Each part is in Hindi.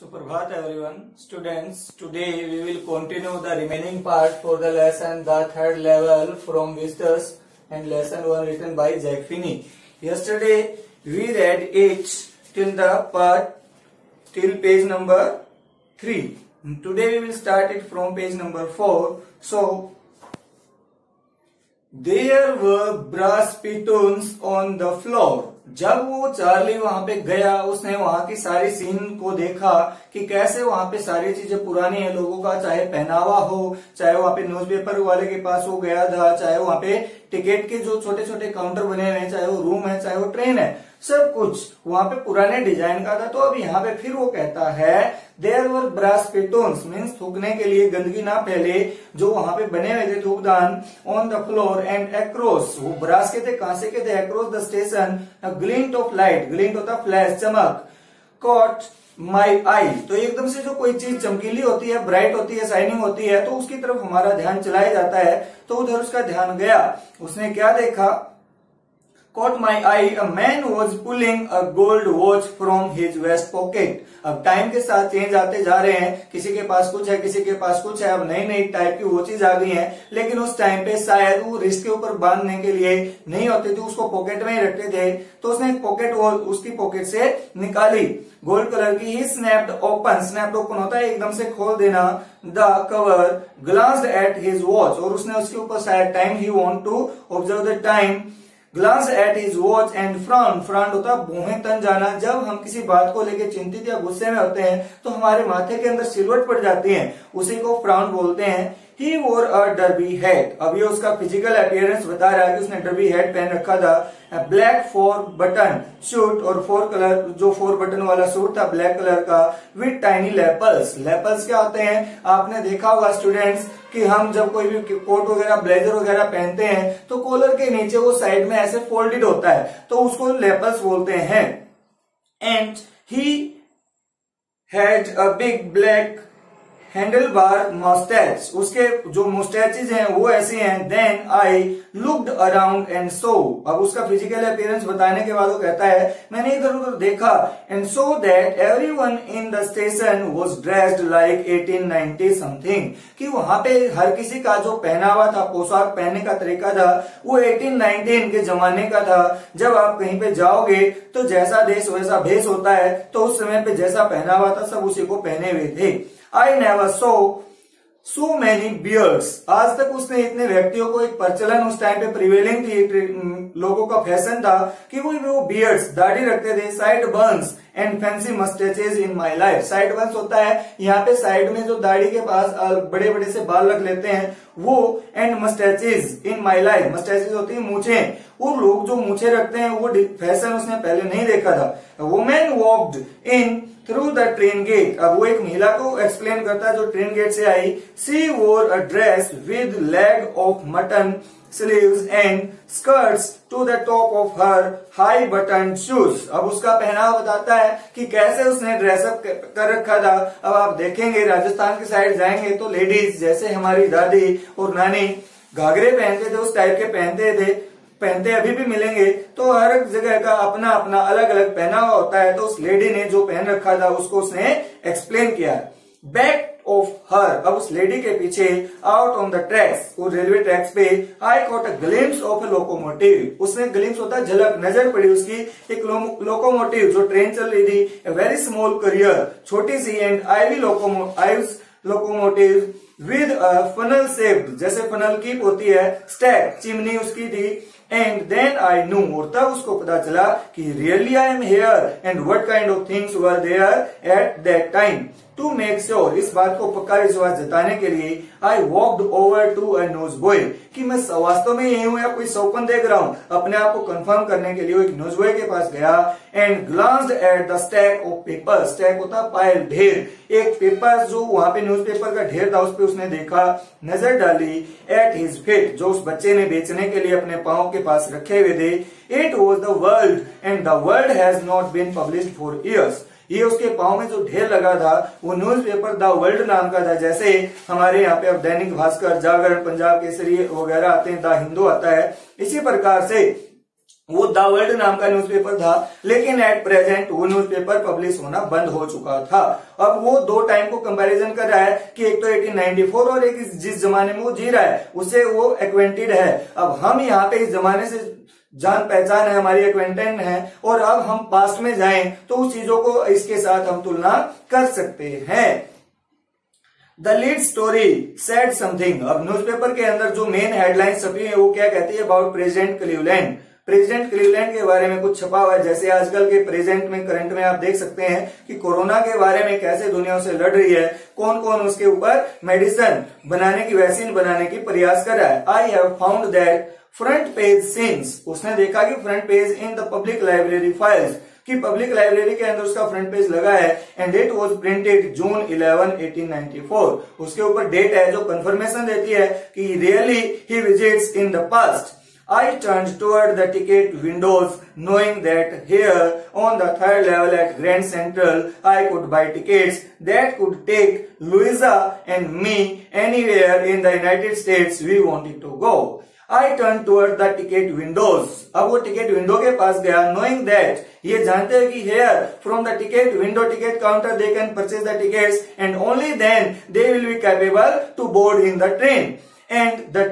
Suprabhat everyone. Students, today we will continue the remaining part for the lesson the third level from Vistas and lesson 1 written by Jack Finney. Yesterday we read it till the part till page number 3. Today we will start it from page number 4. So there were brass spittoons on the floor. जब वो चार्ली वहां पे गया उसने वहां की सारी सीन को देखा कि कैसे वहां पे सारी चीजें पुरानी है लोगों का, चाहे पहनावा हो, चाहे वहां पे न्यूज़पेपर वाले के पास वो गया था, चाहे वहां पे टिकट के जो छोटे छोटे काउंटर बने हुए हैं, चाहे वो रूम है, चाहे वो ट्रेन है, सब कुछ वहां पे पुराने डिजाइन का था। तो अब यहाँ पे फिर वो कहता है देयर वर ब्रास स्पिटोन्स मीन्स थूकने के लिए गंदगी ना फैले जो वहां पे बने हुए थे थूकदान on the floor and across, वो ब्रास के थे, कांसे के थे, across the station glint of light, glint होता फ्लैश, चमक, कॉट माई आई, तो एकदम से जो कोई चीज चमकीली होती है, ब्राइट होती है, शाइनिंग होती है तो उसकी तरफ हमारा ध्यान चलाया जाता है। तो उधर उसका ध्यान गया, उसने क्या देखा, caught my eye, a man was pulling a gold watch from his vest pocket. अब टाइम के साथ चेंज आते जा रहे हैं, किसी के पास कुछ है, किसी के पास कुछ है, अब नई नई टाइप की वॉचेज आ गई हैं, लेकिन उस टाइम पे शायद वो रिस्ट के ऊपर बांधने के लिए नहीं होती थी, उसको पॉकेट में ही रखते थे। तो उसने पॉकेट वो उसकी पॉकेट से निकाली गोल्ड कलर की। He snapped open, snapped open होता है एकदम से खोल देना, the cover, glanced at his watch, और उसने उसके ऊपर शायद time, he want to observe the time, glance at his watch and frown, frown होता भौहें तन जाना। जब हम किसी बात को लेकर चिंतित या गुस्से में होते हैं तो हमारे माथे के अंदर सिलवट पड़ जाती है, उसी को फ्राउन बोलते हैं। ही वोर अ डर्बी हैट, अब ये उसका फिजिकल अपीयरेंस बता रहा है कि उसने डर्बी हैट पहन रखा था। ब्लैक 4 बटन सूट, और 4 कलर जो 4 बटन वाला सूट था ब्लैक कलर का, विद टाइनी लेपल्स। लेपल्स क्या होते हैं, आपने देखा होगा स्टूडेंट्स कि हम जब कोई भी कोट वगैरह ब्लेजर वगैरह पहनते हैं तो कॉलर के नीचे वो साइड में ऐसे फोल्डेड होता है, तो उसको लेपल्स बोलते हैं। And he had a big black handlebar moustache, उसके जो मुस्टैचेज हैं वो ऐसे हैं। Then I looked around and so, अब उसका फिजिकल अपीयरेंस बताने के बाद वो कहता है मैंने इधर उधर देखा, and so that everyone in the station was dressed like 1890 something, कि वहां पे हर किसी का जो पहनावा था, पोशाक पहनने का तरीका था, वो 1819 के जमाने का था। जब आप कहीं पे जाओगे तो जैसा देश वैसा भेष होता है, तो उस समय पे जैसा पहनावा था सब उसी को पहने हुए थे। I never saw so many beards, आज तक उसने इतने व्यक्तियों को, एक प्रचलन उस टाइम पे प्रिवेलिंग थी, लोगों का फैशन था कि वो बियर्ड्स, दाढ़ी रखते थे, sideburns and fancy moustaches in my life. Sideburns होता है यहाँ पे साइड में जो दाढ़ी के पास बड़े बड़े से बाल रख लेते हैं वो, एंड मस्टैचेज इन माई लाइफ, मस्टैचेज होती है मूछे, वो लोग जो मूछे रखते हैं वो फैशन उसने पहले नहीं देखा था। Women walked in through the train gate, अब वो एक महिला को एक्सप्लेन करता है जो ट्रेन गेट से आई। She wore a dress with leg of mutton sleeves and skirts to the top of her high button shoes, अब उसका पहनावा बताता है कि कैसे उसने ड्रेसअप कर रखा था। अब आप देखेंगे राजस्थान की साइड जाएंगे तो लेडीज जैसे हमारी दादी और नानी घाघरे पहनते थे, उस टाइप के पहनते अभी भी मिलेंगे, तो हर एक जगह का अपना अपना अलग अलग पहनावा होता है। तो उस लेडी ने जो पहन रखा था उसको उसने एक्सप्लेन किया। बैक ऑफ हर, अब उस लेडी के पीछे, आउट ऑन द ट्रैक्स, वो रेलवे ट्रैक्स पे, आई caught a glimpse of a locomotive, उसने ग्लिम्स होता है झलक, नजर पड़ी उसकी एक लोकोमोटिव जो ट्रेन चल रही थी। ए वेरी स्मॉल करियर, छोटी सी, and ivy locomotive with funnel shaped, जैसे फनल की होती है, स्टैक, चिमनी उसकी थी। एंड देन आई न्यू, और तब उसको पता चला कि really I am here and what kind of things were there at that time. To make sure, इस बात को पक्का विश्वास जताने के लिए, I walked over to a news boy, कि मैं वास्तव में यही हूं या कोई सपन देख रहा हूं, अपने आप को कंफर्म करने के लिए वो एक न्यूज बॉय के पास गया। And glanced at the stack of paper, stack होता पायल, ढेर, एक पेपर जो वहां पे न्यूज़पेपर का ढेर था उस पे उसने देखा, नजर डाली। एट हिज फीट, जो उस बच्चे ने बेचने के लिए अपने पांव के पास रखे हुए थे। It was the World and the World has not been published for years, ये उसके पांव में जो ढेर लगा था वो न्यूज़पेपर द वर्ल्ड नाम का था। जैसे हमारे यहाँ पे अब दैनिक भास्कर, जागरण, पंजाब केसरी वगैरह आते हैं, द हिंदू आता है, इसी प्रकार से वो द वर्ल्ड नाम का न्यूज़पेपर था, लेकिन एट प्रेजेंट वो न्यूज़पेपर पब्लिश होना बंद हो चुका था। अब वो दो टाइम को कंपैरिजन कर रहा है कि एक तो 1894 और एक जिस जमाने में वो जी रहा है उससे वो एक्वेंटेड है। अब हम यहाँ पे इस जमाने से जान पहचान है, हमारी एक्वेंटेंट है, और अब हम पास्ट में जाएं तो उस चीजों को इसके साथ हम तुलना कर सकते हैं। The lead story said something. अब न्यूज़पेपर के अंदर जो मेन हेडलाइन छपी है वो क्या कहती है? About president Cleveland. President Cleveland के बारे में कुछ छपा हुआ है। जैसे आजकल के प्रेजेंट में, करंट में आप देख सकते हैं कि कोरोना के बारे में कैसे दुनिया से लड़ रही है, कौन कौन उसके ऊपर मेडिसिन बनाने की, वैक्सीन बनाने की प्रयास कर रहा है। I have found that front page scenes. उसने देखा कि front page in the public library files, कि पब्लिक लाइब्रेरी के अंदर उसका फ्रंट पेज लगा है। एंड इट वाज प्रिंटेड जून 11, 1894। उसके ऊपर डेट है जो कंफर्मेशन देती है कि really he visits in the past. I turned toward the ticket windows, knowing that here on the third level at Grand Central, I could buy tickets that could take Louisa and me anywhere in the United States we wanted to go. I turned toward the ticket windows. अब वो टिकट विंडो के पास गया, knowing that, ये जानते हैं कि here from the ticket window, ticket counter, they can purchase the tickets and only then they will be capable to board in the train. And the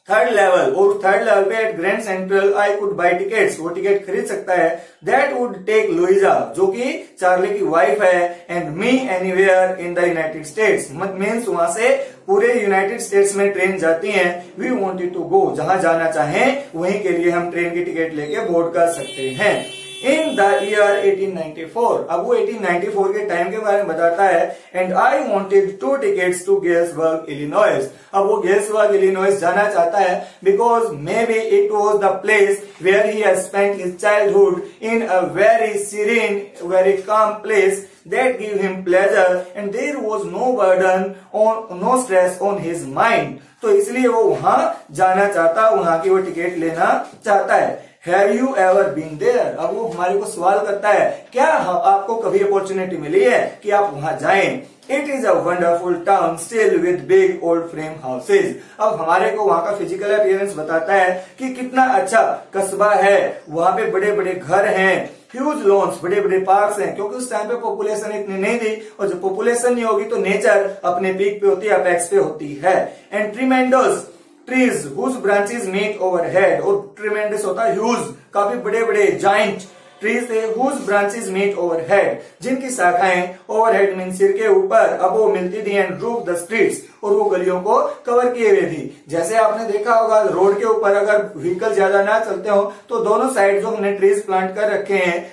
third level, और थर्ड लेवल पे at Grand Central I could buy tickets, वो टिकट खरीद सकता है। दैट वुड टेक लुइजा, जो कि चार्ली की वाइफ है, and me anywhere in the United states. Means वहां से पूरे यूनाइटेड स्टेट्स में ट्रेन जाती है। वी वांटेड टू गो, जहां जाना चाहें वहीं के लिए हम ट्रेन की टिकट लेके बोर्ड कर सकते हैं। इन द ईयर 1894, अब वो 1894 के टाइम के बारे में बताता है। And I wanted 2 tickets to Galesburg Illinois. अब वो गेल्सबर्ग इलिनॉइस जाना चाहता है because may be it was the place where he has spent his childhood in a very serene, very calm place that gave him pleasure and there was no burden on, no stress on his mind। तो इसलिए वो वहां जाना चाहता, वहां की वो टिकट लेना चाहता है। Have you ever been there? अब वो हमारे को सवाल करता है, क्या आपको कभी अपॉर्चुनिटी मिली है कि आप वहां जाएं? It is a wonderful town still with big old frame houses। अब हमारे को वहां का फिजिकल अपीयरेंस बताता है कि कितना अच्छा कस्बा है, वहां पे बड़े बड़े घर हैं, ह्यूज लॉन्स, बड़े बड़े पार्क्स हैं, क्योंकि उस टाइम पे पॉपुलेशन इतनी नहीं थी, और जब पॉपुलेशन नहीं होगी तो नेचर अपने पीक पे होती है, अपेक्स पे होती है। And tremendous trees whose branches meet overhead, और ट्रीमेंडस होता है ह्यूज, काफी बड़े बड़े जाइंट ट्रीज थे, हुज ब्रांचेस मीट ओवरहेड, जिनकी शाखाएं ओवरहेड मीन सिर के ऊपर, अब वो मिलती थी। एंड रूफ द स्ट्रीट्स, और वो गलियों को कवर किए हुए थी। जैसे आपने देखा होगा रोड के ऊपर अगर व्हीकल ज्यादा ना चलते हो तो दोनों साइड जो हमने ट्रीज प्लांट कर रखे हैं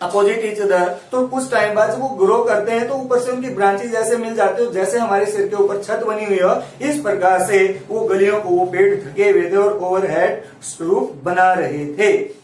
अपोजिट ईच अदर, तो कुछ टाइम बाद जब वो ग्रो करते हैं तो ऊपर से उनकी ब्रांचेज जैसे मिल जाते हो, जैसे हमारे सिर के ऊपर छत बनी हुई हो, इस प्रकार से वो गलियों को वो पेड़ ढके हुए थे और ओवरहेड रूफ बना रहे थे।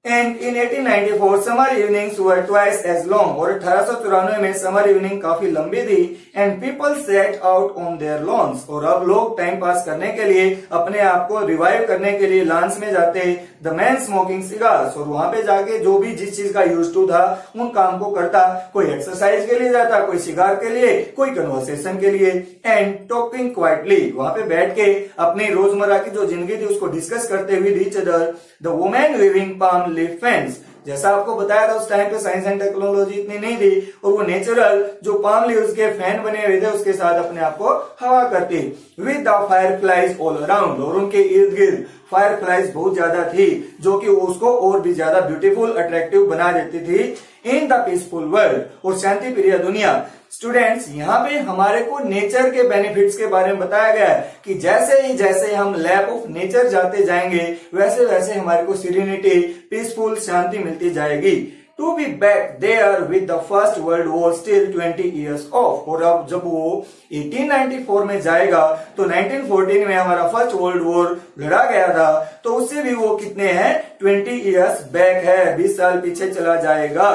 And in 1894 summer evenings were twice as long, और 1894 में समर इवनिंग काफी लंबी थी। And people sat out on their lawns, और अब लोग टाइम पास करने के लिए, अपने आप को रिवाइव करने के लिए लॉन्स में जाते। द मैन स्मोकिंग सिगार्स, और वहां पे जाके जो भी जिस चीज का यूज टू था उन काम को करता। कोई एक्सरसाइज के लिए जाता, कोई सिगार के लिए, कोई कन्वर्सेशन के लिए। एंड टॉकिंग क्वाइटली, वहां पे बैठ के अपनी रोजमर्रा की जो जिंदगी थी उसको डिस्कस करते हुए each other. The women weaving palm leaf fans, जैसा आपको बताया था उस टाइम पे साइंस एंड टेक्नोलॉजी इतनी नहीं थी, और वो नेचुरल जो पाम लीव्स के फैन बने हुए थे उसके साथ अपने आप को हवा करती। With the fire flies all around, और उनके इर्द गिर्द फायर फ्लाइज बहुत ज्यादा थी जो कि उसको और भी ज्यादा ब्यूटीफुल, अट्रैक्टिव बना देती थी। इन द पीसफुल वर्ल्ड, और शांति प्रिय दुनिया। स्टूडेंट्स, यहाँ पे हमारे को नेचर के बेनिफिट्स के बारे में बताया गया है कि जैसे ही जैसे हम लैब ऑफ नेचर जाते जाएंगे वैसे वैसे हमारे को सीरेनिटी, पीसफुल, शांति मिलती जाएगी। To be back there with the First World War still 20 years off, और अब जब वो 1894 में जाएगा तो 1914 में हमारा फर्स्ट वर्ल्ड वॉर लड़ा गया था, तो उससे भी वो कितने हैं, 20 years बैक है, 20 साल पीछे चला जाएगा।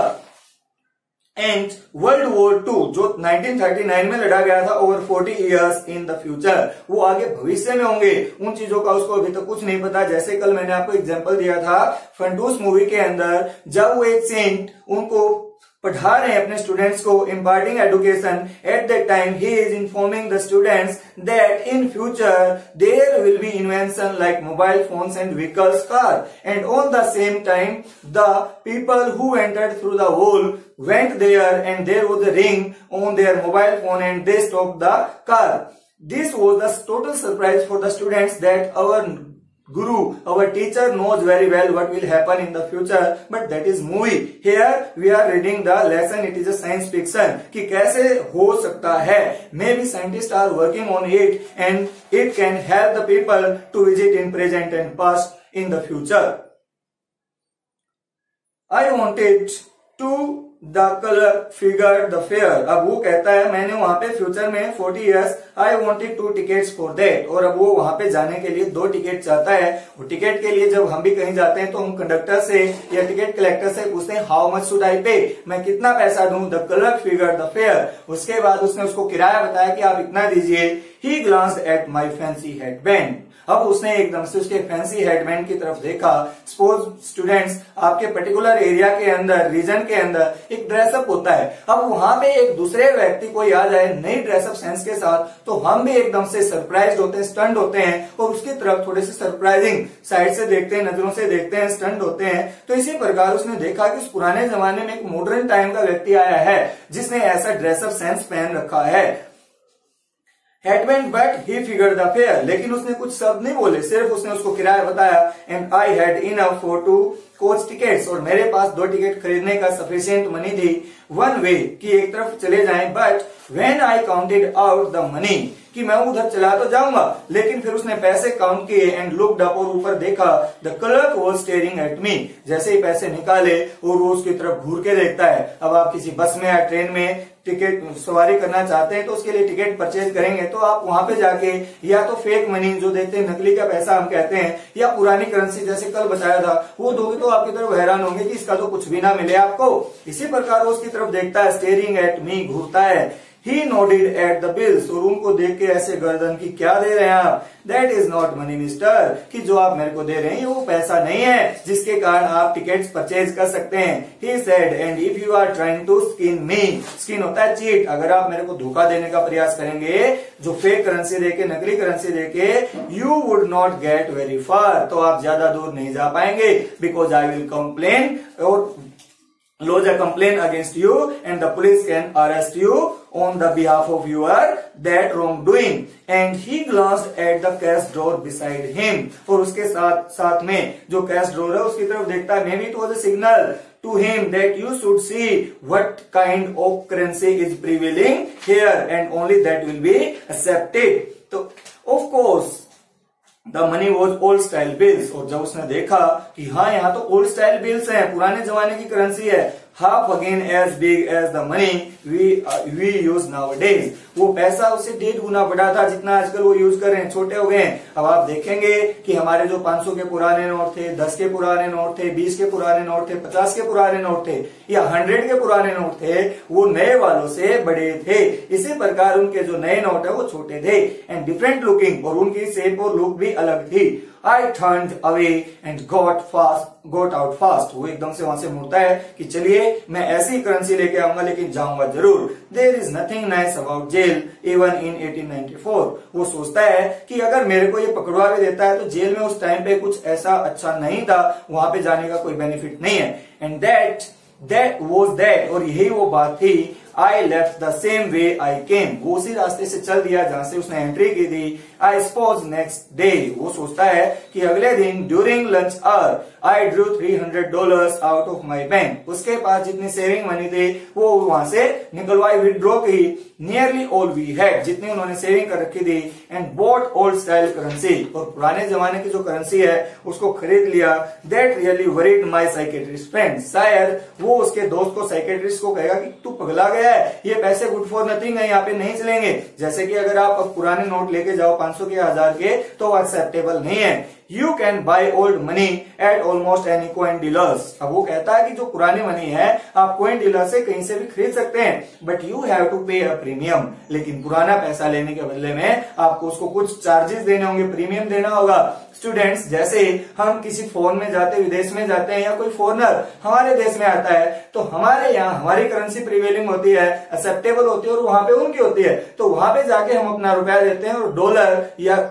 एंड वर्ल्ड वॉर 2 जो 1939 में लड़ा गया था, over 40 years in the future, वो आगे भविष्य में होंगे। उन चीजों का उसको अभी तक कुछ नहीं पता। जैसे कल मैंने आपको एग्जांपल दिया था फंटूस मूवी के अंदर, जब वो एक सेंट उनको पढ़ा रहे हैं अपने स्टूडेंट्स को, imparting education. At that time he is informing the students that in future there will be invention like mobile phones and vehicles, car, and on the same time the people who entered through the hole went there and there was a ring on their mobile phone and they stopped the car. This was the total surprise for the students that our Guru, our teacher knows very well what will happen in the future, but that is movie. Here we are reading the lesson. It is a science fiction कि कैसे हो सकता है. Maybe scientists are working on it and it can help the people to visit in present and past in the future. I wanted to the color figure the fair. अब वो कहता है मैंने वहां पे फ्यूचर में 40 years I wanted 2 tickets for that. और अब वो वहां पे जाने के लिए 2 टिकट चाहता है. और टिकट के लिए जब हम भी कहीं जाते हैं तो हम कंडक्टर से या टिकट कलेक्टर से पूछते हैं हाउ मच शुड आई पे, मैं कितना पैसा दूं. The colour figure the fair. उसके बाद उसने उसको किराया बताया कि आप इतना दीजिए. He glanced at my fancy headband. अब उसने एकदम से उसके फैंसी हेडबैंड की तरफ देखा. सपोज स्टूडेंट्स आपके पर्टिकुलर एरिया के अंदर, रीजन के अंदर एक ड्रेसअप होता है. अब वहां पे एक दूसरे व्यक्ति कोई आ जाए नई ड्रेसअप सेंस के साथ तो हम भी एकदम से सरप्राइज होते हैं, स्टंड होते हैं और उसकी तरफ थोड़े से सरप्राइजिंग साइड से देखते हैं, नजरों से देखते हैं, स्टंड होते हैं. तो इसी प्रकार उसने देखा कि उस पुराने जमाने में एक मॉडर्न टाइम का व्यक्ति आया है जिसने ऐसा ड्रेसअप सेंस पहन रखा है. Headband but he figure the fair. लेकिन उसने कुछ शब्द नहीं बोले, सिर्फ उसने उसको किराया बताया. And I had enough for 2 coach tickets. और मेरे पास 2 टिकट खरीदने का सफिशिएंट मनी थी. वन वे कि एक तरफ चले जाएं. But when I counted out the money कि मैं उधर चला तो जाऊंगा. लेकिन फिर उसने पैसे काउंट किए एंड लुक्ड अप और ऊपर देखा. The clerk was staring at me. जैसे ही पैसे निकाले और वो उसकी तरफ घूर के देखता है. अब आप किसी बस में या ट्रेन में टिकट सवारी करना चाहते हैं तो उसके लिए टिकट परचेज करेंगे तो आप वहां पे जाके या तो फेक मनी जो देते हैं, नकली का पैसा हम कहते हैं, या पुरानी करेंसी जैसे कल बताया था वो दोगे तो आपकी तरफ हैरान होंगे कि इसका तो कुछ भी ना मिले आपको. इसी प्रकार वो उसकी तरफ देखता है. स्टेयरिंग एट मी, घूरता है. ही नोडेड एट द बिल्स. और उनको देख के ऐसे गर्दन की क्या दे रहे हैं आप. That is not money mister. कि जो आप मेरे को दे रहे हैं वो पैसा नहीं है जिसके कारण आप टिकट्स परचेज कर सकते हैं. He said and if you are trying to skin me. Skin होता है चीट. अगर आप मेरे को धोखा देने का प्रयास करेंगे जो फेक करेंसी देके, नकली करेंसी देके, you would not get very far. तो आप ज्यादा दूर नहीं जा पाएंगे. बिकॉज आई विल कंप्लेन और lodge a complaint against you and the police can arrest you on the behalf of your that wrongdoing. And he glanced at the cash drawer beside him. और उसके साथ में जो कैश ड्रॉर है उसकी तरफ देखता है. Maybe it was a signal to him that you should see what kind of currency is prevailing here and only that will be accepted. तो of course the money was old style bills. और जब उसने देखा कि हाँ यहाँ तो ओल्ड स्टाइल बिल्स हैं, पुराने जमाने की करेंसी है. Half again as big as the money we use nowadays. वो पैसा उससे 1.5 गुना बड़ा था जितना आजकल वो यूज कर रहे हैं, छोटे हो गए हैं. अब आप देखेंगे कि हमारे जो 500 के पुराने नोट थे, 10 के पुराने नोट थे, 20 के पुराने नोट थे, 50 के पुराने नोट थे या 100 के पुराने नोट थे, वो नए वालों से बड़े थे. इसी प्रकार उनके जो नए नोट है वो छोटे थे एंड डिफरेंट लुकिंग. और उनकी शेप और लुक भी अलग थी. I turned away and got out fast. वो एकदम से वहां से मुड़ता है कि चलिए मैं ऐसी करेंसी लेके आऊंगा लेकिन जाऊंगा जरूर. There is nothing nice about jail even in 1894. वो सोचता है कि अगर मेरे को ये पकड़वा भी देता है तो जेल में उस टाइम पे कुछ ऐसा अच्छा नहीं था, वहां पे जाने का कोई बेनिफिट नहीं है. And that was that. और यही वो बात थी. I left the same way I came. वो उसी रास्ते से चल दिया जहां से उसने एंट्री की थी. I suppose next day. वो सोचता है कि अगले दिन during lunch hour I drew $300 out of my bank. उसके पास जितनी सेविंग मनी थी वो वहां से निकलवाई, विड्रॉ की. Nearly all we had. जितनी उन्होंने सेविंग कर रखी थी. And bought old style currency. और पुराने जमाने की जो करेंसी है उसको खरीद लिया. That really worried my psychiatrist friend. शायद वो उसके दोस्त को, साइकेट्रिस्ट को कहेगा कि तू पगला गया है, ये पैसे गुड फॉर नथिंग है, यहाँ पे नहीं चलेंगे. जैसे कि अगर आप अब पुराने नोट लेके जाओ 500 के, 1000 के, तो एक्सेप्टेबल नहीं है. You can by old money at almost any coin dealers. अब वो कहता है कि जो पुरानी मनी है आप कॉइन डीलर से कहीं से भी खरीद सकते हैं, बट यू हैव टू पे अ प्रीमियम, लेकिन पुराना पैसा लेने के बदले में आपको उसको कुछ चार्जेस देने होंगे, प्रीमियम देना होगा। स्टूडेंट्स, जैसे हम किसी फोन में जाते, विदेश में जाते हैं, या कोई फॉरेनर हमारे देश में आता है, तो हमारे यहाँ हमारी करेंसी प्रिवेलिंग होती है, एक्सेप्टेबल होती है, और वहां पे उनकी होती है। तो वहां पे जाके हम अपना रुपया देते हैं और डॉलर या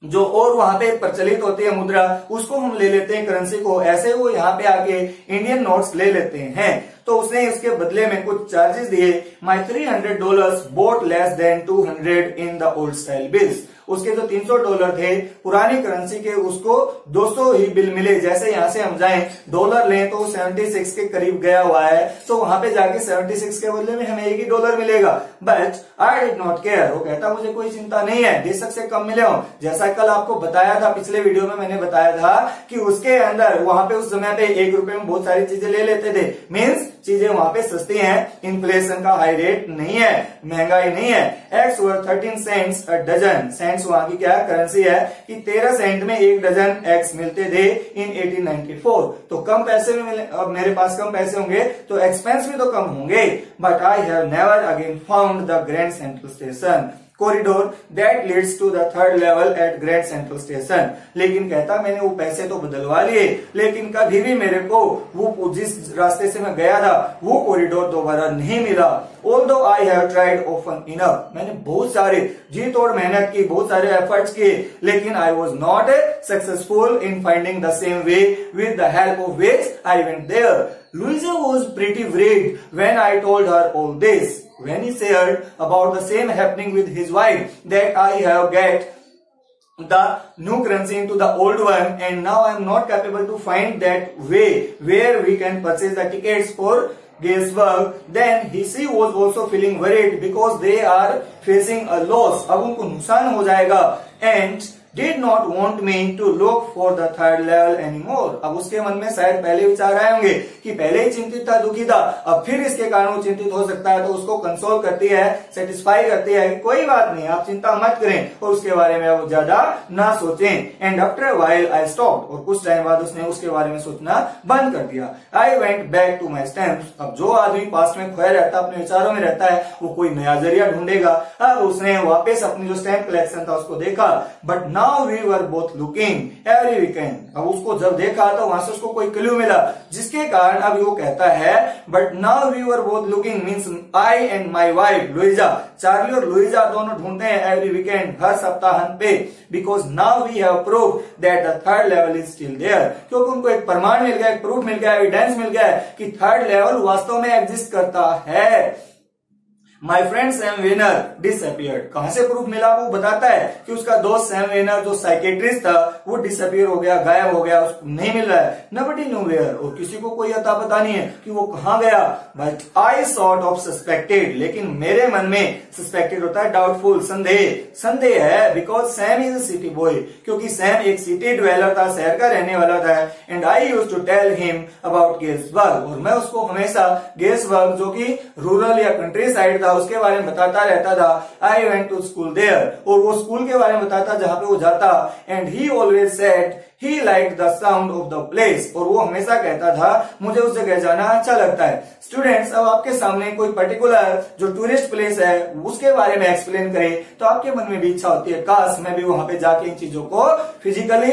जो और वहां पे प्रचलित होती है मुद्रा, उसको हम ले लेते हैं करेंसी को। ऐसे वो यहाँ पे आके इंडियन नोट्स ले लेते हैं, तो उसने इसके बदले में कुछ चार्जेस दिए। माई $300 boat less than 200 in the old style bills. उसके जो $300 थे पुरानी करेंसी के, उसको 200 ही बिल मिले। जैसे यहां से हम जाएं डॉलर लें तो 76 के करीब गया हुआ है, तो वहां पे जाके 76 के बदले में हमें एक ही डॉलर मिलेगा। But I did not care, वो कहता मुझे कोई चिंता नहीं है, 20 से कम मिले हो। जैसा कल आपको बताया था, पिछले वीडियो में मैंने बताया था कि उसके अंदर वहां पे उस समय पे 1 रुपए में बहुत सारी चीजें ले लेते थे। मीन्स चीजें वहां पे सस्ती हैं, इन्फ्लेशन का हाई रेट नहीं है, महंगाई नहीं है। Eggs were 13 cents a dozen. Cents वहां की क्या करेंसी है कि 13 सेंट में 1 डजन एक्स मिलते थे इन 1894। तो कम पैसे में मिले, अब मेरे पास कम पैसे होंगे तो एक्सपेंस भी तो कम होंगे। But I have never again found the Grand Central Station corridor that leads to the 3rd level at Grand Central Station. लेकिन कहता मैंने वो पैसे तो बदलवा लिए, लेकिन कभी भी मेरे को वो जिस रास्ते से मैं गया था वो कॉरिडोर दोबारा नहीं मिला। Although I have tried often enough, मैंने बहुत सारे जी तोड़ मेहनत की, बहुत सारे एफर्ट्स किए, लेकिन I was not successful in finding the same way with the help of which I went there. Louisa was pretty worried when I told her all this. When he shared about the same happening with his wife, that I have get the new currency into the old one, and now I am not capable to find that way where we can purchase the tickets for Gettysburg. Then she was also feeling worried because they are facing a loss. अब उनको नुकसान हो जाएगा, and did not want me to look for the 3rd level anymore. अब उसके मन में शायद पहले विचार आए होंगे कि पहले ही चिंतित था, दुखी था, अब फिर इसके कारण वो चिंतित हो सकता है। तो उसको कंसोल करती है, सेटिस्फाई करती है कि कोई बात नहीं, आप चिंता मत करें और उसके बारे में अब ज्यादा ना सोचें। And after while I stopped, और कुछ टाइम बाद उसने उसके बारे में सोचना बंद कर दिया। I went back to my stamps. अब जो आदमी पास्ट में खोया रहता, अपने विचारों में रहता है, वो कोई नया जरिया ढूंढेगा। अब उसने वापस अपनी जो स्टैम्प कलेक्शन था उसको देखा। But now we were both looking every weekend. अब उसको जब देखा तो वहां से उसको कोई क्लू मिला, जिसके कारण अब वो कहता है but now we were both looking means I and my wife Louisa, Charley और लुइजा दोनों ढूंढते हैं एवरी वीकेंड, हर सप्ताहांत पे। Because now we have prove that the 3rd level is still there, क्योंकि उनको एक प्रमाण मिल गया, एक प्रूफ मिल गया, एविडेंस मिल गया है कि 3rd लेवल वास्तव में एग्जिस्ट करता है। My friend Sam Vanern disappeared. कहां से प्रूफ मिला? वो बताता है कि उसका दोस्त सैम वेनर जो साइकेट्रिस्ट था वो डिसअपियर हो गया, गायब हो गया, उसको नहीं मिल रहा है। नबडी नो वेयर, और किसी को कोई अता पता नहीं है कि वो कहां गया। But I sort of suspected, लेकिन मेरे मन में सस्पेक्टेड होता है डाउटफुल, संदेह है। Because Sam is a city boy, क्योंकि सैम एक सिटी ड्वेलर था, शहर का रहने वाला था। And I used to tell him about Galesburg, और मैं उसको हमेशा गेट्सबर्ग जो कि रूरल या कंट्री साइड था उसके बारे में बताता रहता था। I went to school there, और वो स्कूल के बारे में बताता जहां पे वो जाता। And he always said he like the sound of the place, और वो हमेशा कहता था मुझे उस जगह जाना अच्छा लगता है। स्टूडेंट्स, अब आपके सामने कोई पर्टिकुलर जो टूरिस्ट प्लेस है उसके बारे में एक्सप्लेन करे तो आपके मन में भी इच्छा होती है काश मैं भी वहां पे जाके इन चीजों को फिजिकली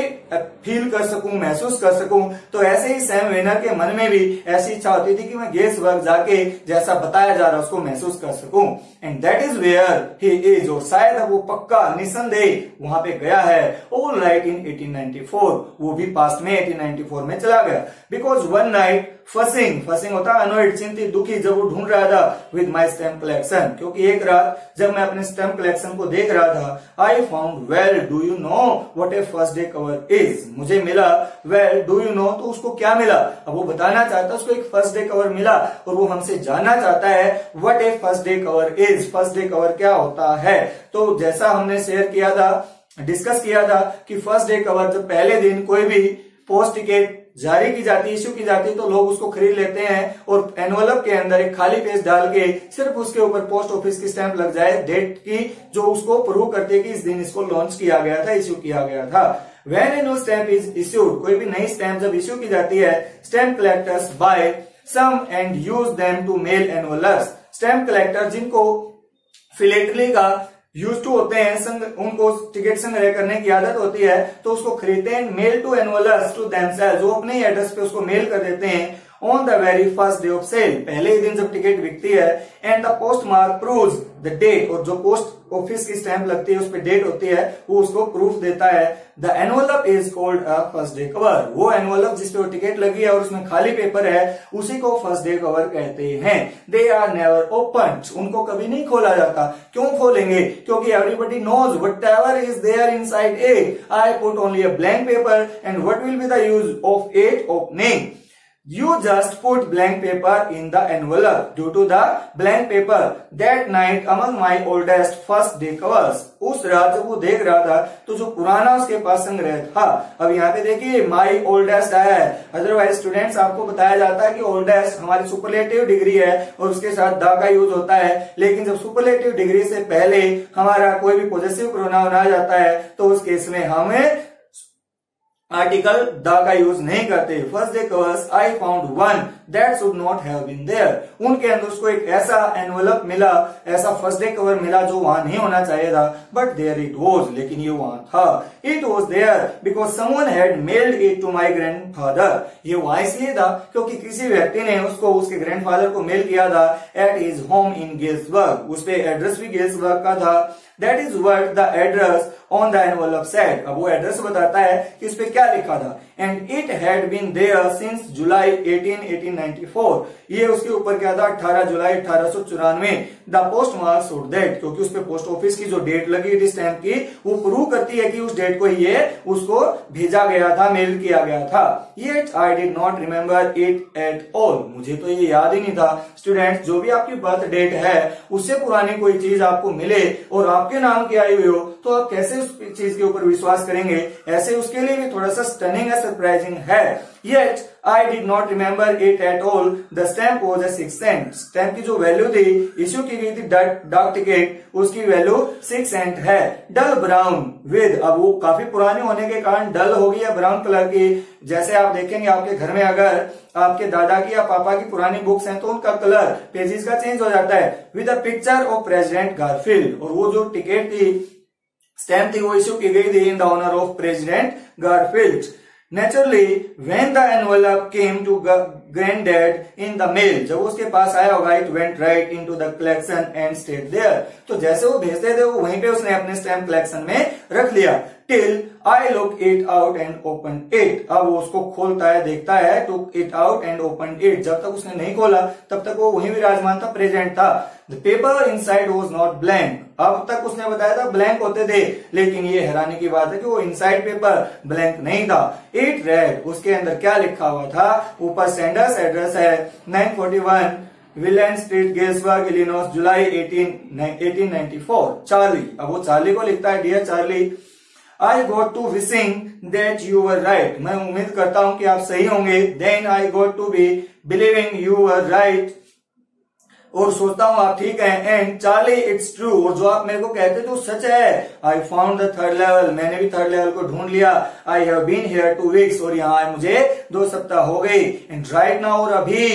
फील कर सकूं, महसूस कर सकूं। तो ऐसे ही सैम वेनर के मन में भी ऐसी इच्छा होती थी कि मैं गेट्सबर्ग जाके जैसा बताया जा रहा है उसको महसूस कर सकूं। And that is where he is, और शायद अब वो पक्का निसंदेह वहां पे गया है। ऑल राइट इन 1894, वो भी पास्ट में 1894 में चला गया। बिकॉज वन नाइट फसिंग होता है अनोइड, चिंतित, दुखी, जब वो ढूंढ रहा था विद माई स्टैम्प कलेक्शन, क्योंकि एक रात जब मैं अपने स्टैम्प कलेक्शन को देख रहा था I found well do you know what A first day cover is, मुझे मिला वेल डू यू नो, तो उसको क्या मिला? अब वो बताना चाहता है, उसको एक फर्स्ट डे कवर मिला और वो हमसे जानना चाहता है what A first day cover is, first day cover क्या होता है। तो जैसा हमने शेयर किया था, डिस्कस किया था कि फर्स्ट डे कवर जब पहले दिन कोई भी पोस्ट टिकट जारी की जाती, इश्यू की जाती, तो लोग उसको खरीद लेते हैं और एनवलप के अंदर एक खाली पेज डाल के सिर्फ उसके ऊपर पोस्ट ऑफिस की स्टैंप लग जाए डेट की, जो उसको प्रूव करती है कि इस दिन इसको लॉन्च किया गया था, इश्यू किया गया था। When a new stamp is issued, कोई भी नई स्टैम्प जब इश्यू की जाती है, stamp collectors buy some and use them to mail envelopes, stamp collector जिनको फिलेटली का यूज टू होते हैं, उनको टिकट संग्रह करने की आदत होती है, तो उसको खरीदते हैं, mail to envelopes to themselves, जो अपने ही एड्रेस पे उसको मेल कर देते हैं, on the very first day of sale, पहले ही दिन जब टिकट बिकती है, and the postmark proves the date, और जो पोस्ट ऑफिस की स्टैंप लगती है उस पर डेट होती है, वो उसको प्रूफ देता है। The envelope is called a first day cover, वो एनवलप जिसपे वो टिकट लगी है और उसमें खाली पेपर है, उसी को फर्स्ट डे कवर कहते हैं। दे आर नेवर ओपन्ड, उनको कभी नहीं खोला जाता। क्यों खोलेंगे? क्योंकि everybody knows whatever is there inside it, I put only a blank paper and what will be the use of it opening. You just put blank paper in the envelope. Due to the blank paper, that night among my oldest first day covers, उस रात जब वो देख रहा था तो जो पुराना उसके पास संग्रह था, अब यहाँ पे देखिए my oldest आया है, अदरवाइज स्टूडेंट्स आपको बताया जाता है कि oldest हमारी सुपरलेटिव डिग्री है और उसके साथ द का यूज होता है, लेकिन जब सुपरलेटिव डिग्री से पहले हमारा कोई भी पॉजेसिव प्रोनाउन आ जाता है तो उस केस में हमें आर्टिकल द का यूज नहीं करते। First day covers I found one that should not have been there, उनके अंदर उसको एक ऐसा एनवलप मिला, ऐसा फर्स्ट डे कवर मिला जो वहां नहीं होना चाहिए था, बट देयर इट वाज, लेकिन ये वहां था। It was there because someone had mailed it to my grandfather, ये वहां इसलिए था क्योंकि किसी व्यक्ति ने उसको उसके ग्रैंडफादर को मेल किया था at his home in Galesburg, उस पे एड्रेस भी गेल्सबर्ग का था। That is what the address on the envelope said, अब वो एड्रेस बताता है कि उस पे क्या लिखा था। And it had been there since July 1894, ये उसके ऊपर क्या था, 18 जुलाई 1894। The postmark showed that, क्योंकि उस पे पोस्ट ऑफिस की जो डेट लगी थी स्टैंप की, वो प्रूव करती है कि उस डेट को ये उसको भेजा गया था, मेल किया गया था। Yet I did not remember it at all, मुझे तो ये याद ही नहीं था। स्टूडेंट्स, जो भी आपकी बर्थ डेट है उससे पुरानी कोई चीज आपको मिले और आपके नाम की आई हुई हो, तो आप कैसे उस चीज के ऊपर विश्वास करेंगे? ऐसे उसके लिए भी थोड़ा सा स्टनिंग है, सरप्राइजिंग है। Yet I did not remember it at all. The stamp was a 6 cent. Stamp की जो वैल्यू थी, इश्यू की गई थी डाक टिकट, उसकी वैल्यू 6 सेंट है। डल ब्राउन विद, अब वो काफी पुरानी होने के कारण डल होगी या ब्राउन कलर की। जैसे आप देखेंगे आपके घर में अगर आपके दादा की या पापा की पुरानी बुक्स हैं तो उनका कलर पेजेस का चेंज हो जाता है। With a picture of President Garfield, और वो जो टिकट थी, स्टैंप थी, वो इश्यू की गई थी in the honour of President Garfield. Naturally, when the envelope came to granddad in the mail, जब उसके पास आया होगा, it went right into the collection and stayed there. तो जैसे वो भेजते थे वो वहीं पे उसने अपने स्टैम्प कलेक्शन में रख लिया। Till I looked it out and opened it. अब वो उसको खोलता है, देखता है, took it out and opened it. जब तक उसने नहीं खोला तब तक वो वहीं विराजमान था, प्रेजेंट था। The paper inside was not blank. अब तक उसने बताया था ब्लैंक होते थे, लेकिन ये हैरानी की बात है कि वो इनसाइड पेपर ब्लैंक नहीं था। It read, उसके अंदर क्या लिखा हुआ था? ऊपर सेंडर्स एड्रेस है 941 Willard Street, Galesburg, Illinois, July 1894। Charley, अब वो चार्ली को लिखता है, dear Charley, I got to wishing that you were right. मैं उम्मीद करता हूं कि आप सही होंगे। Then I got to be believing you were right. और सोचता हूं आप ठीक हैं। एंड चार्ली इट्स ट्रू, और जो आप मेरे को कहते थे वो सच है। I found the third level, मैंने भी थर्ड लेवल को ढूंढ लिया। I have been here 2 weeks, और यहाँ आए मुझे 2 सप्ताह हो गई। एंड राइट नाउ, और अभी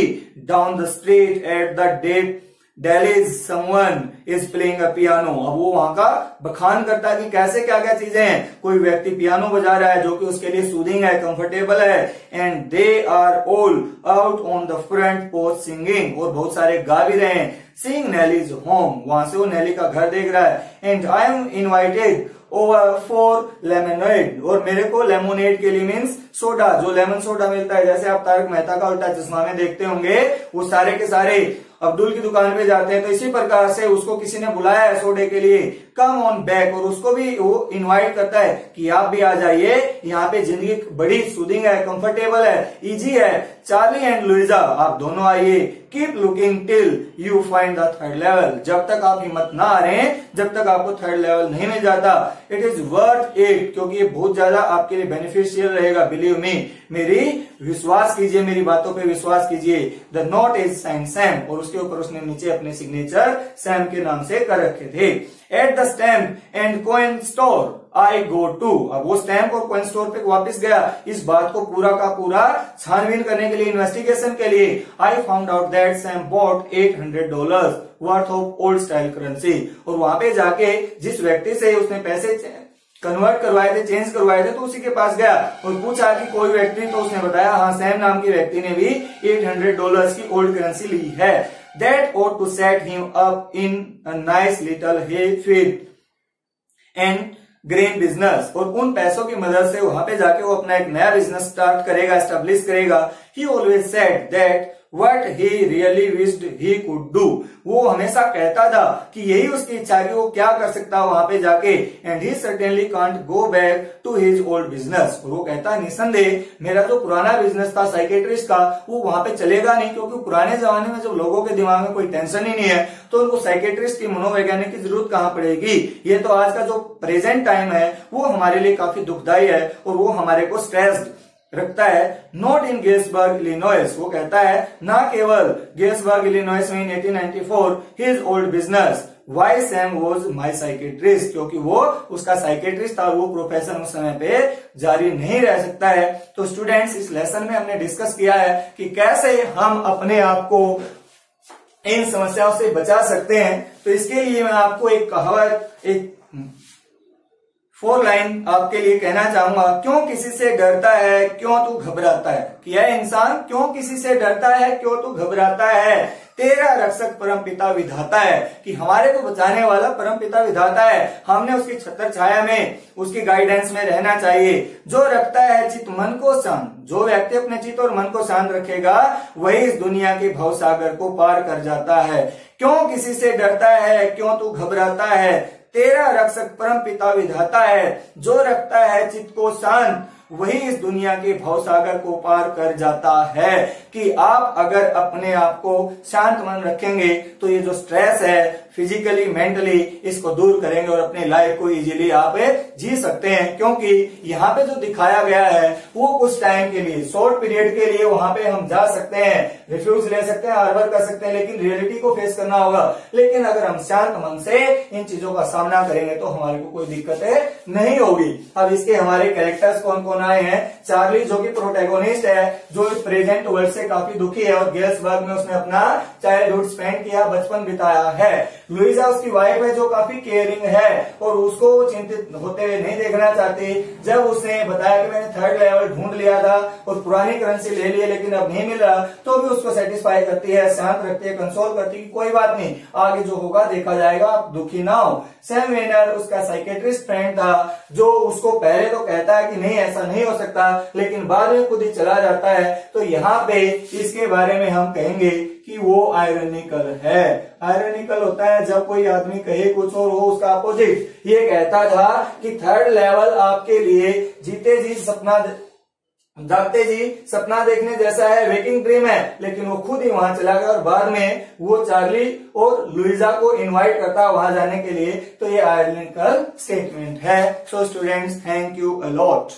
down the street at the date Dalys someone is playing a piano. अब वो वहां का बखान करता है कि कैसे क्या क्या चीजें हैं। कोई व्यक्ति पियानो बजा रहा है जो कि उसके लिए सूदिंग है, कंफर्टेबल है। And they are all out on the front porch singing, और बहुत सारे गा भी रहे हैं। सीइंग नेलीज होम, वहां से वो नेली का घर देख रहा है। And I am invited over for lemonade, और मेरे को लेमोनेड के लिए मीन्स सोडा, जो लेमन सोडा मिलता है, जैसे आप तारक मेहता का उल्टा चश्मा में देखते होंगे, वो सारे के सारे अब्दुल की दुकान पे जाते हैं, तो इसी प्रकार से उसको किसी ने बुलाया है सोडे के लिए। कम ऑन बैक, और उसको भी वो इनवाइट करता है कि आप भी आ जाइए, यहाँ पे जिंदगी बड़ी सूदिंग है, कंफर्टेबल है, इजी है। चार्ली एंड लुइजा, आप दोनों आइए। Keep looking till you find the third level, जब तक आप हिम्मत ना हारें, जब तक आपको थर्ड लेवल नहीं मिल जाता। इट इज वर्थ इट, क्योंकि ये बहुत ज्यादा आपके लिए बेनिफिशियल रहेगा। बिलीव बिलीव मी, मेरी विश्वास कीजिए, मेरी बातों पे विश्वास कीजिए। The note is sine Sam, और उसके ऊपर उसने नीचे अपने सिग्नेचर सैम के नाम से कर रखे थे। At the stamp and coin store I go to, अब वो स्टैम्प और कॉइन स्टोर पे वापस गया इस बात को पूरा का पूरा छानबीन करने के लिए, इन्वेस्टिगेशन के लिए। I found out that Sam bought $800 worth of old style currency, और वहां पे जाके जिस व्यक्ति से उसने पैसे कन्वर्ट करवाए थे, चेंज करवाए थे, तो उसी के पास गया और पूछा कि कोई व्यक्ति, तो उसने बताया हाँ सैम नाम के व्यक्ति ने भी $800 की ओल्ड करेंसी ली है। That ought to set him up in a nice little hay field and grain business, और उन पैसों की मदद से वहां पे जाके वो अपना एक नया बिजनेस स्टार्ट करेगा, एस्टेब्लिश करेगा। ही always said that what he really wished he could do, वो हमेशा कहता था कि यही उसकी इच्छा कि वो क्या कर सकता वहां पे जाके। And he certainly can't go back to his old business, वो कहता है निसंदेह मेरा जो पुराना बिजनेस था साइकेट्रिस्ट का, वो वहां पे चलेगा नहीं, क्योंकि पुराने जमाने में जब लोगों के दिमाग में कोई टेंशन ही नहीं है तो उनको साइकेट्रिस्ट की, मनोवैज्ञानिक की जरूरत कहां पड़ेगी। ये तो आज का जो प्रेजेंट टाइम है वो हमारे लिए काफी दुखदायी है और वो हमारे को स्ट्रेस्ड रखता है। नॉट इन गेल्सबर्ग इलिनॉइस, वो कहता है ना केवल गेल्सबर्ग इलिनॉइस में in 1894 his old business why Sam was my psychiatrist, क्योंकि वो उसका साइकेट्रिस्ट था और वो प्रोफेशन उस समय पे जारी नहीं रह सकता है। तो स्टूडेंट्स इस लेसन में हमने डिस्कस किया है कि कैसे हम अपने आप को इन समस्याओं से बचा सकते हैं। तो इसके लिए मैं आपको एक कहावत, एक 4 लाइन आपके लिए कहना चाहूंगा। क्यों किसी से डरता है, क्यों तू घबराता है, कि यह इंसान क्यों किसी से डरता है, क्यों तू घबराता है। तेरा रक्षक परम पिता विधाता है, कि हमारे को बचाने वाला परम पिता विधाता है, हमने उसकी छत्र छाया में, उसकी गाइडेंस में रहना चाहिए। जो रखता है चित मन को शांत, जो व्यक्ति अपने चित और मन को शांत रखेगा वही इस दुनिया के भवसागर को पार कर जाता है। क्यों किसी से डरता है, क्यों तू घबराता है। तेरा रक्षक परम पिता विधाता है, जो रखता है चित्त को शांत वही इस दुनिया के भवसागर को पार कर जाता है। कि आप अगर अपने आप को शांत मन रखेंगे तो ये जो स्ट्रेस है फिजिकली मेंटली इसको दूर करेंगे और अपनी लाइफ को इजीली आप जी सकते हैं। क्योंकि यहाँ पे जो दिखाया गया है वो कुछ टाइम के लिए, शॉर्ट पीरियड के लिए वहां पे हम जा सकते हैं, रिफ्यूज ले सकते हैं, हार्बर कर सकते हैं, लेकिन रियलिटी को फेस करना होगा। लेकिन अगर हम शांत मन से इन चीजों का सामना करेंगे तो हमारे को कोई दिक्कत नहीं होगी। अब इसके हमारे कैरेक्टर्स कौन कौन आए हैं। चार्ली जो कि प्रोटैगोनिस्ट है, जो इस प्रेजेंट वर्ल्ड से काफी दुखी है और गेल्सबर्ग में उसने अपना चाइल्डहुड स्पेंड किया, बचपन बिताया है। लुइजा उसकी वाइफ है जो काफी केयरिंग है और उसको चिंतित होते हुए नहीं देखना चाहती। जब उसने बताया कि मैंने 3rd लेवल ढूंढ लिया था और पुरानी करेंसी ले ली लेकिन अब नहीं मिल रहा, तो भी उसको सेटिस्फाई करती है, शांत रखती है, कंसोल करती है, कोई बात नहीं, आगे जो होगा देखा जाएगा, आप दुखी ना हो। सैम वेनर उसका साइकेट्रिस्ट फ्रेंड था जो उसको पहले तो कहता है कि नहीं ऐसा नहीं हो सकता, लेकिन बाद में खुद ही चला जाता है। तो यहाँ पे इसके बारे में हम कहेंगे कि वो आयरनिकल है। आयरनिकल होता है जब कोई आदमी कहे कुछ और वो उसका अपोजिट। ये कहता था कि 3rd लेवल आपके लिए जीते जी सपना, जागते जी सपना देखने जैसा है, वेकिंग ड्रीम है, लेकिन वो खुद ही वहां चला गया और बाद में वो चार्ली और लुइजा को इनवाइट करता वहां जाने के लिए। तो ये आयरनिकल स्टेटमेंट है। So students, thank you a lot.